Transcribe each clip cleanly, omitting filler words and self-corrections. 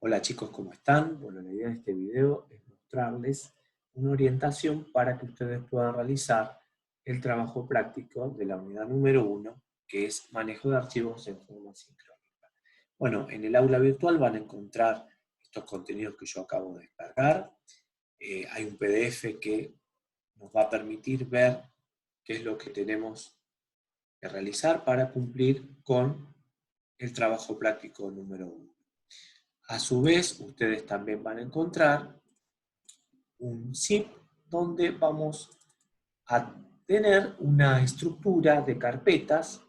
Hola chicos, ¿cómo están? Bueno, la idea de este video es mostrarles una orientación para que ustedes puedan realizar el trabajo práctico de la unidad número 1, que es manejo de archivos en forma sincrónica. Bueno, en el aula virtual van a encontrar estos contenidos que yo acabo de descargar. Hay un PDF que nos va a permitir ver qué es lo que tenemos que realizar para cumplir con el trabajo práctico número 1. A su vez, ustedes también van a encontrar un zip donde vamos a tener una estructura de carpetas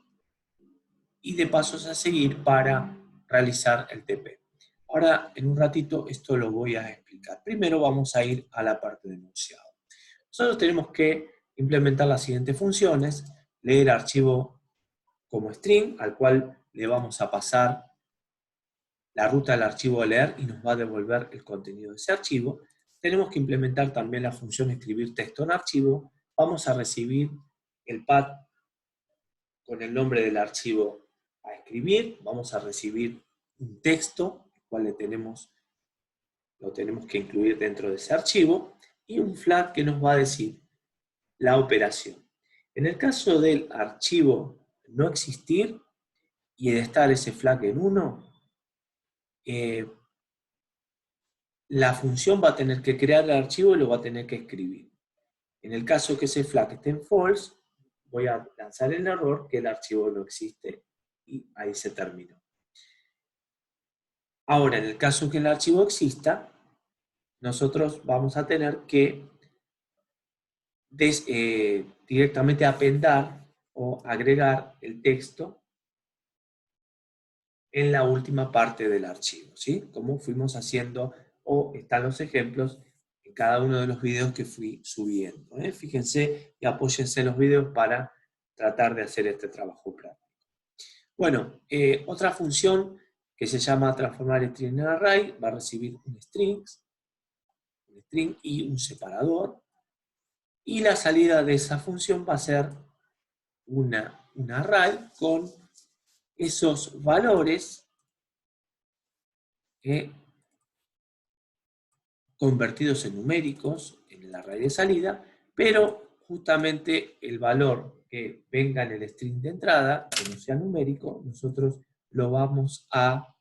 y de pasos a seguir para realizar el TP. Ahora, en un ratito, esto lo voy a explicar. Primero vamos a ir a la parte de enunciado. Nosotros tenemos que implementar las siguientes funciones: leer archivo como string, al cual le vamos a pasar la ruta del archivo a leer y nos va a devolver el contenido de ese archivo. Tenemos que implementar también la función escribir texto en archivo. Vamos a recibir el path con el nombre del archivo a escribir. Vamos a recibir un texto, el cual lo tenemos que incluir dentro de ese archivo, y un flag que nos va a decir la operación. En el caso del archivo no existir y de estar ese flag en 1, la función va a tener que crear el archivo y lo va a tener que escribir. En el caso que ese flag esté en false, voy a lanzar el error que el archivo no existe y ahí se terminó. Ahora, en el caso que el archivo exista, nosotros vamos a tener que directamente appendar o agregar el texto en la última parte del archivo, ¿sí? Como fuimos haciendo, o están los ejemplos en cada uno de los videos que fui subiendo. Fíjense y apóyense en los videos para tratar de hacer este trabajo práctico. Bueno, otra función que se llama transformar string en array va a recibir un string y un separador, y la salida de esa función va a ser un array con esos valores convertidos en numéricos en el array de salida, pero justamente el valor que venga en el string de entrada, que no sea numérico, nosotros lo vamos a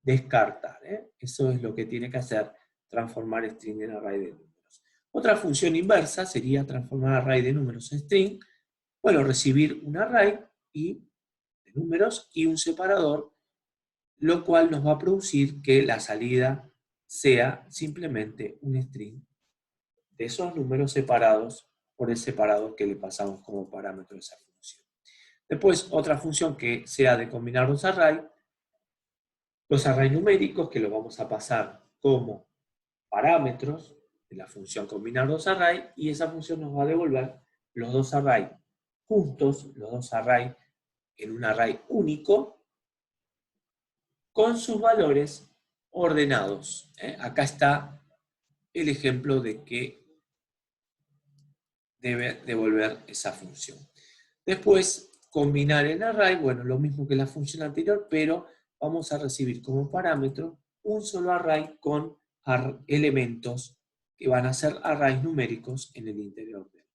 descartar. Eso es lo que tiene que hacer transformar string en array de números. Otra función inversa sería transformar array de números en string. Bueno, recibir un array de números y un separador, lo cual nos va a producir que la salida sea simplemente un string de esos números separados por el separador que le pasamos como parámetro a esa función. Después, otra función que sea de combinar los arrays numéricos, que los vamos a pasar como parámetros de la función combinar dos arrays, y esa función nos va a devolver los dos arrays juntos, los dos arrays en un array único, con sus valores ordenados. Acá está el ejemplo de que debe devolver esa función. Después, combinar en array, bueno, lo mismo que la función anterior, pero vamos a recibir como parámetro un solo array con elementos que van a ser arrays numéricos en el interior de él.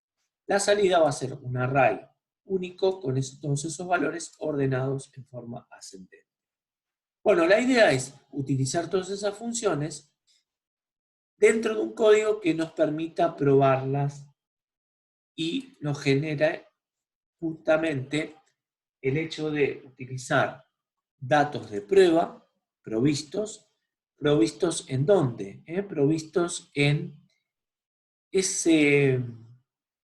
La salida va a ser un array único con todos esos valores ordenados en forma ascendente. Bueno, la idea es utilizar todas esas funciones dentro de un código que nos permita probarlas y nos genera justamente el hecho de utilizar datos de prueba provistos ¿en dónde? Provistos en esa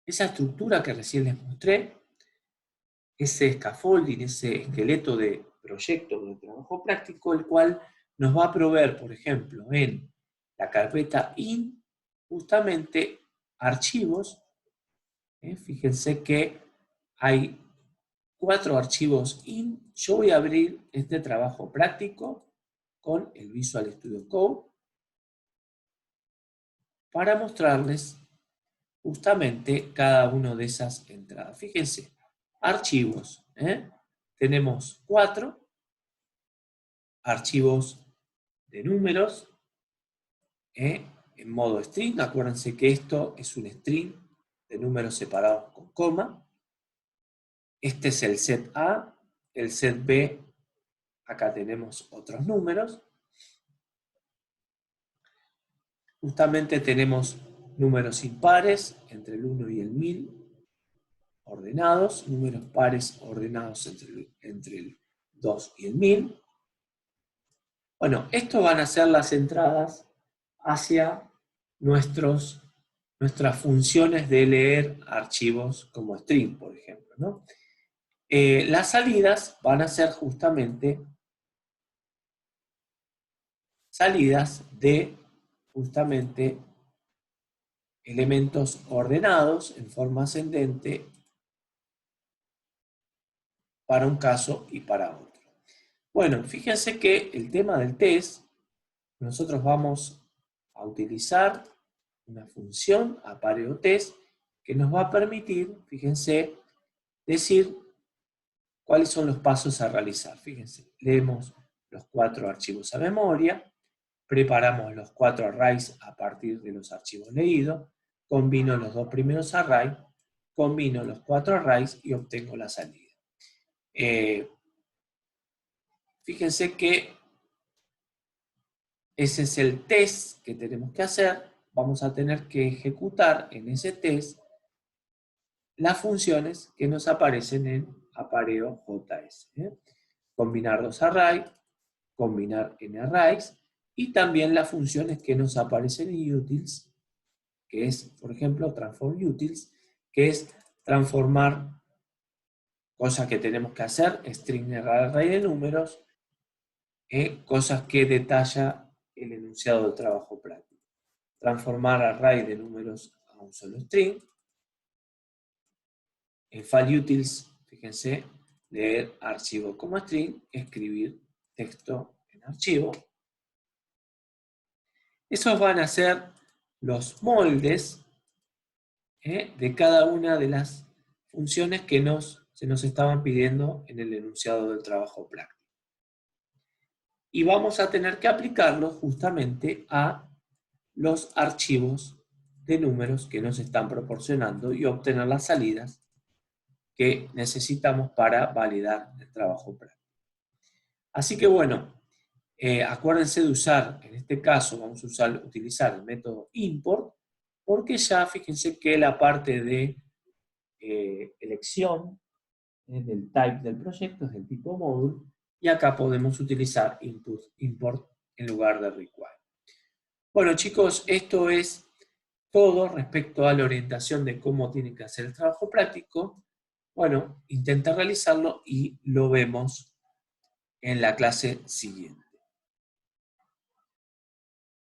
estructura que recién les mostré, ese scaffolding, ese esqueleto de proyecto de trabajo práctico, el cual nos va a proveer, por ejemplo, en la carpeta in, justamente archivos. Fíjense que hay 4 archivos in. Yo voy a abrir este trabajo práctico con el Visual Studio Code para mostrarles justamente cada una de esas entradas. Fíjense, archivos. Tenemos 4 archivos de números, en modo string. Acuérdense que esto es un string de números separados con coma. Este es el set A, el set B, acá tenemos otros números. Justamente tenemos números impares entre el 1 y el 1000 ordenados, números pares ordenados entre el 2 y el 1000. Bueno, estos van a ser las entradas hacia nuestras funciones de leer archivos como string, por ejemplo, ¿no? Las salidas van a ser justamente salidas de elementos ordenados en forma ascendente para un caso y para otro. Bueno, fíjense que el tema del test, nosotros vamos a utilizar una función ApareoTest que nos va a permitir, fíjense, decir cuáles son los pasos a realizar. Fíjense, leemos los 4 archivos a memoria, preparamos los 4 arrays a partir de los archivos leídos, combino los 2 primeros arrays, combino los 4 arrays y obtengo la salida. Fíjense que ese es el test que tenemos que hacer. Vamos a tener que ejecutar en ese test las funciones que nos aparecen en ApareoJS. Combinar los arrays, combinar en arrays, y también las funciones que nos aparecen en utils, que es, por ejemplo, transform utils, que es transformar cosas que tenemos que hacer, string en array de números, cosas que detalla el enunciado de trabajo práctico. Transformar array de números a un solo string. En file utils, fíjense, leer archivo como string, escribir texto en archivo. Esos van a ser los moldes de cada una de las funciones que se nos estaban pidiendo en el enunciado del trabajo práctico. Y vamos a tener que aplicarlos justamente a los archivos de números que nos están proporcionando y obtener las salidas que necesitamos para validar el trabajo práctico. Así que bueno, acuérdense de usar, en este caso vamos a utilizar el método import, porque ya fíjense que la parte de elección del type del proyecto es del tipo module, y acá podemos utilizar import en lugar de require. Bueno chicos, esto es todo respecto a la orientación de cómo tiene que hacer el trabajo práctico. Bueno, intenta realizarlo y lo vemos en la clase siguiente.